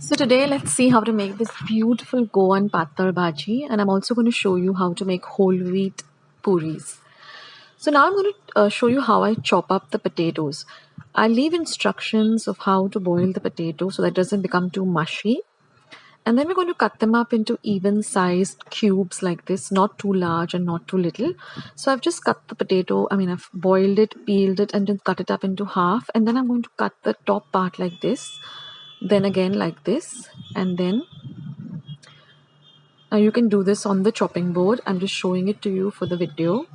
So today let's see how to make this beautiful Goan Patal Bhaji, and I'm also going to show you how to make whole wheat puris. So now I'm going to show you how I chop up the potatoes. I leave instructions of how to boil the potato so that it doesn't become too mushy. And then we're going to cut them up into even sized cubes like this, not too large and not too little. So I've just cut the potato, I've boiled it, peeled it, and then cut it up into half. And then I'm going to cut the top part like this, then again like this, and then now you can do this on the chopping board. I'm just showing it to you for the video.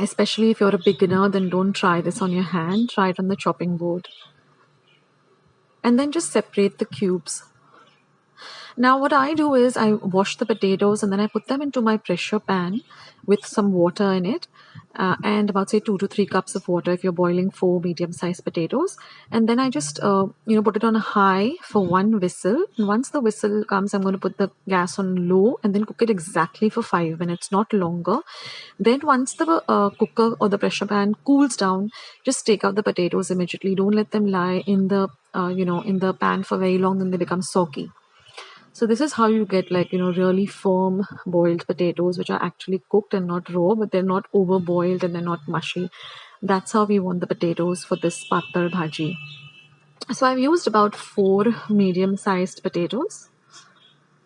Especially if you're a beginner, then don't try this on your hand, try it on the chopping board. And then just separate the cubes. Now what I do is I wash the potatoes and then I put them into my pressure pan with some water in it, and about say 2 to 3 cups of water if you're boiling 4 medium-sized potatoes. And then I just put it on a high for 1 whistle. And once the whistle comes, I'm going to put the gas on low and then cook it exactly for 5 minutes, not longer. Then once the cooker or the pressure pan cools down, just take out the potatoes immediately. Don't let them lie in the in the pan for very long, then they become soggy. So this is how you get really firm boiled potatoes which are actually cooked and not raw, but they're not over boiled and they're not mushy. That's how we want the potatoes for this patal bhaji. So I've used about 4 medium-sized potatoes.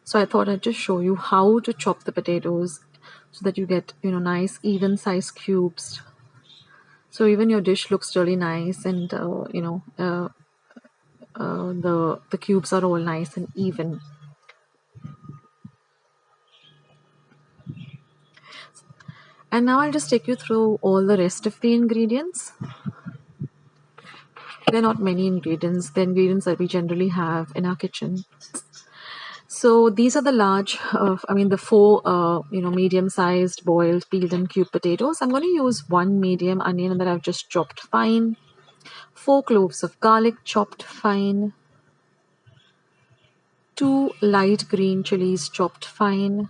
So I thought I'd just show you how to chop the potatoes so that you get nice even sized cubes. So even your dish looks really nice, and the cubes are all nice and even. And now I'll just take you through all the rest of the ingredients. There are not many ingredients, the ingredients that we generally have in our kitchen. So these are the the 4, medium-sized boiled, peeled and cubed potatoes. I'm going to use 1 medium onion that I've just chopped fine, 4 cloves of garlic chopped fine, 2 light green chilies chopped fine,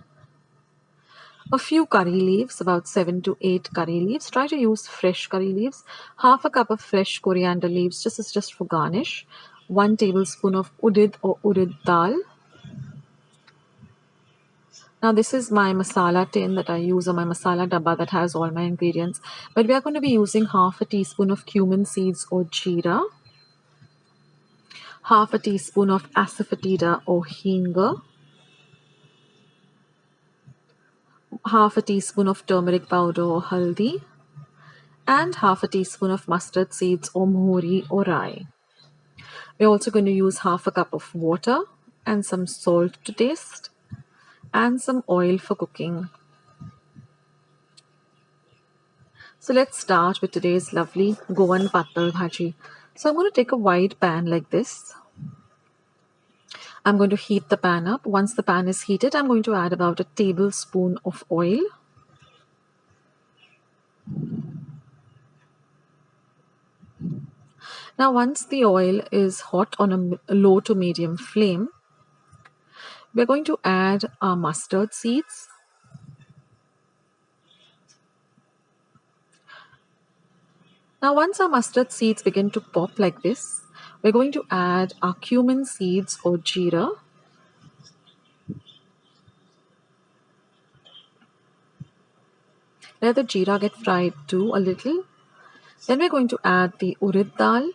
a few curry leaves, about 7 to 8 curry leaves. Try to use fresh curry leaves. Half a cup of fresh coriander leaves, just for garnish. 1 tablespoon of udid or urid dal. Now this is my masala tin that I use, or my masala dabba that has all my ingredients. But we are going to be using half a teaspoon of cumin seeds or jeera, half a teaspoon of asafoetida or hinga, half a teaspoon of turmeric powder or haldi, and half a teaspoon of mustard seeds or mori or rye. We're also going to use half a cup of water and some salt to taste and some oil for cooking. So let's start with today's lovely Goan Patal Bhaji. So I'm going to take a wide pan like this. I'm going to heat the pan up. Once the pan is heated, I'm going to add about a tablespoon of oil. Now once the oil is hot on a low to medium flame, we're going to add our mustard seeds. Now once our mustard seeds begin to pop like this, we're going to add our cumin seeds or jeera. Let the jeera get fried too a little. Then we're going to add the urid dal.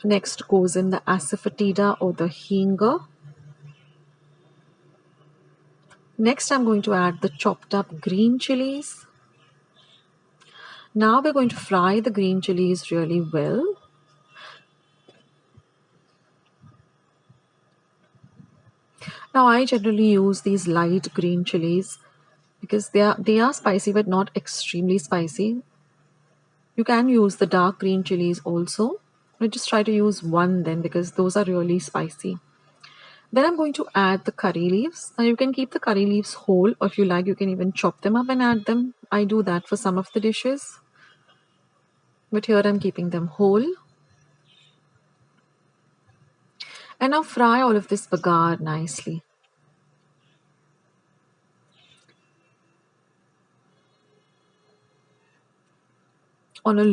Next goes in the asafoetida or the hinga. Next I'm going to add the chopped up green chilies. Now we're going to fry the green chilies really well. Now I generally use these light green chilies because they are spicy but not extremely spicy. You can use the dark green chilies also, but just try to use 1 then, because those are really spicy. Then I'm going to add the curry leaves. Now you can keep the curry leaves whole, or if you like you can even chop them up and add them. I do that for some of the dishes, but here I'm keeping them whole. And now fry all of this bagar nicely on a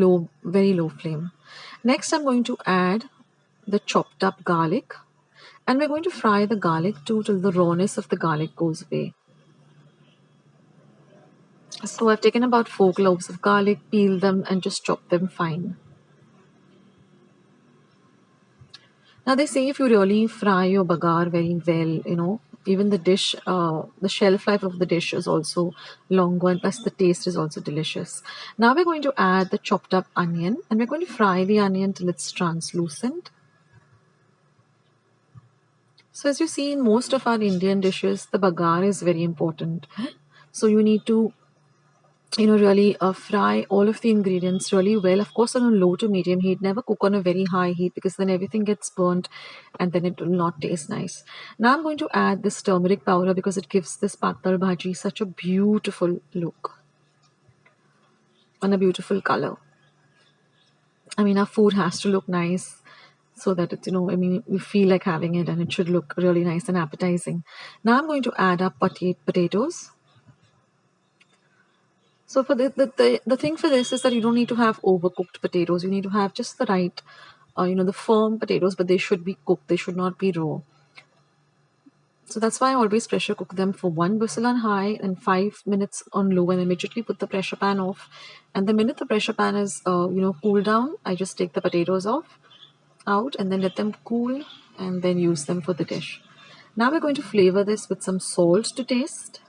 very low flame. Next, I'm going to add the chopped up garlic, and we're going to fry the garlic too till the rawness of the garlic goes away. So I've taken about 4 cloves of garlic, peeled them, and just chopped them fine. Now they say if you really fry your bagar very well, even the dish, the shelf life of the dish is also longer, and plus the taste is also delicious. Now we're going to add the chopped up onion, and we're going to fry the onion till it's translucent. So as you see in most of our Indian dishes, the bagar is very important. So you need to really fry all of the ingredients really well, of course on a low to medium heat. Never cook on a very high heat because then everything gets burnt and then it will not taste nice. Now I'm going to add this turmeric powder because it gives this patal bhaji such a beautiful look and a beautiful color. I mean, our food has to look nice so that it's, we feel like having it, and it should look really nice and appetizing. Now I'm going to add up potatoes. So for the thing for this is that you don't need to have overcooked potatoes. You need to have just the right, the firm potatoes, but they should be cooked. They should not be raw. So that's why I always pressure cook them for 1 whistle on high and 5 minutes on low, and immediately put the pressure pan off. And the minute the pressure pan is, cooled down, I just take the potatoes out and then let them cool and then use them for the dish. Now we're going to flavor this with some salt to taste.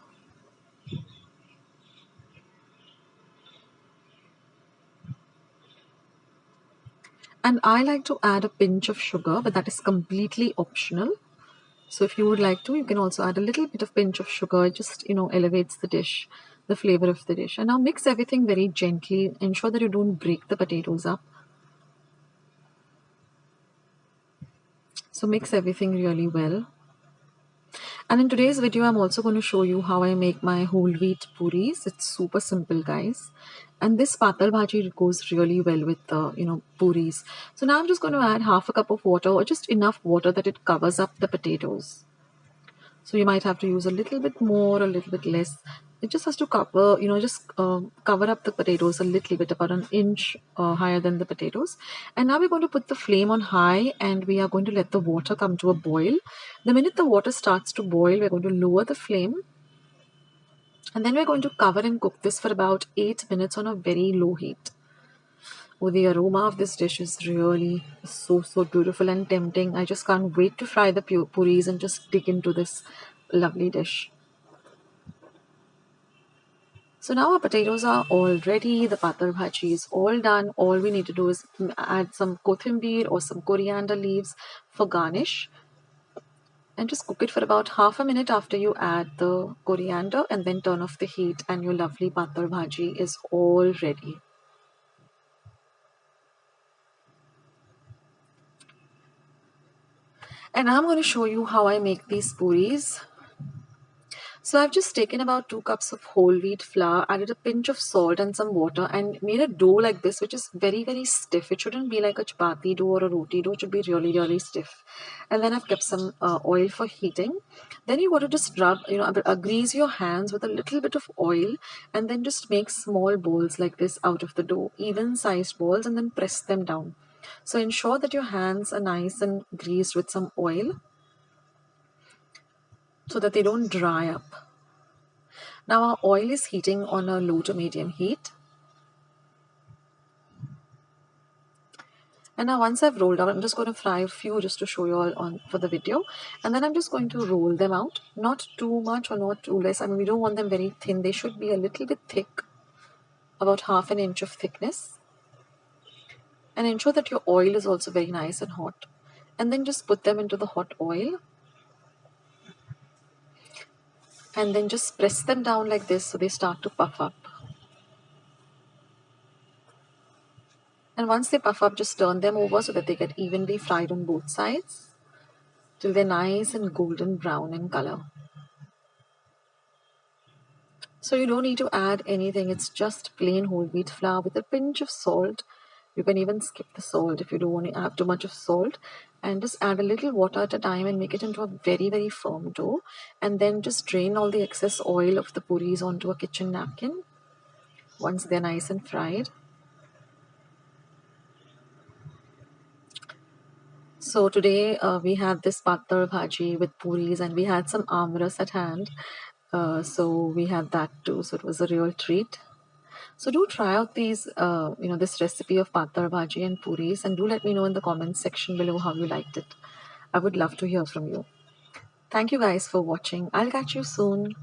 And I like to add a pinch of sugar, but that is completely optional. So if you would like to, you can also add a little bit of pinch of sugar. It just, elevates the dish, the flavor of the dish. And now mix everything very gently. Ensure that you don't break the potatoes up. So mix everything really well. And in today's video, I'm also going to show you how I make my whole wheat puris. It's super simple, guys. And this patal bhaji goes really well with puris. So now I'm just going to add half a cup of water, or just enough water that it covers up the potatoes. So you might have to use a little bit more, a little bit less. It just has to cover, cover up the potatoes a little bit, about an inch higher than the potatoes. And now we're going to put the flame on high, and we are going to let the water come to a boil. The minute the water starts to boil, we're going to lower the flame. And then we're going to cover and cook this for about 8 minutes on a very low heat. Oh, the aroma of this dish is really so beautiful and tempting. I just can't wait to fry the puris and just dig into this lovely dish. So now our potatoes are all ready. The patal bhaji is all done. All we need to do is add some kothimbeer or some coriander leaves for garnish. And just cook it for about half a minute after you add the coriander, and then turn off the heat, and your lovely patal bhaji is all ready. And I'm going to show you how I make these puris. So I've just taken about 2 cups of whole wheat flour, added a pinch of salt and some water, and made a dough like this, which is very stiff. It shouldn't be like a chapati dough or a roti dough. It should be really stiff. And then I've kept some oil for heating. Then you got to just rub, grease your hands with a little bit of oil, and then just make small balls like this out of the dough, even sized balls, and then press them down. So ensure that your hands are nice and greased with some oil so that they don't dry up. Now our oil is heating on a low to medium heat. And now once I've rolled out, I'm just going to fry a few just to show you all on for the video. And then I'm just going to roll them out. Not too much or not too less. I mean, we don't want them very thin. They should be a little bit thick, about half an inch of thickness. And ensure that your oil is also very nice and hot. And then just put them into the hot oil. And then just press them down like this so they start to puff up. And once they puff up, just turn them over so that they get evenly fried on both sides till they're nice and golden brown in color. So you don't need to add anything. It's just plain whole wheat flour with a pinch of salt. You can even skip the salt if you don't want to add too much of salt. And just add a little water at a time and make it into a very firm dough. And then just drain all the excess oil of the puris onto a kitchen napkin once they're nice and fried. So today we had this patar bhaji with puris, and we had some amras at hand. So we had that too. So it was a real treat. So do try out this recipe of patar bhaji and puris, and do let me know in the comments section below how you liked it. I would love to hear from you. Thank you guys for watching. I'll catch you soon.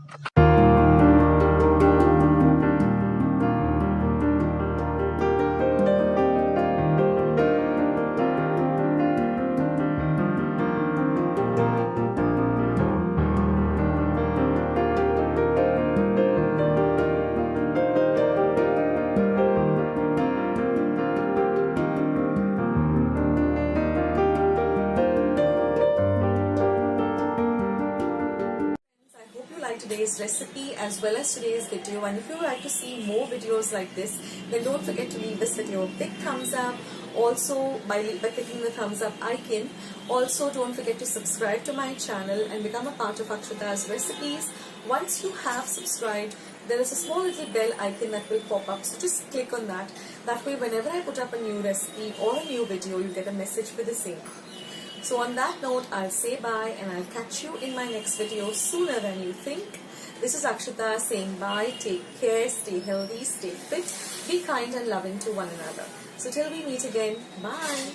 I hope you liked today's recipe as well as today's video, and if you would like to see more videos like this, then don't forget to leave this video a big thumbs up. Also, by clicking the thumbs up icon. Also, don't forget to subscribe to my channel and become a part of Akshata's recipes. Once you have subscribed, there is a small little bell icon that will pop up, so just click on that. That way, whenever I put up a new recipe or a new video, you'll get a message for the same. So on that note, I'll say bye and I'll catch you in my next video sooner than you think. This is Akshata saying bye, take care, stay healthy, stay fit, be kind and loving to one another. So till we meet again, bye.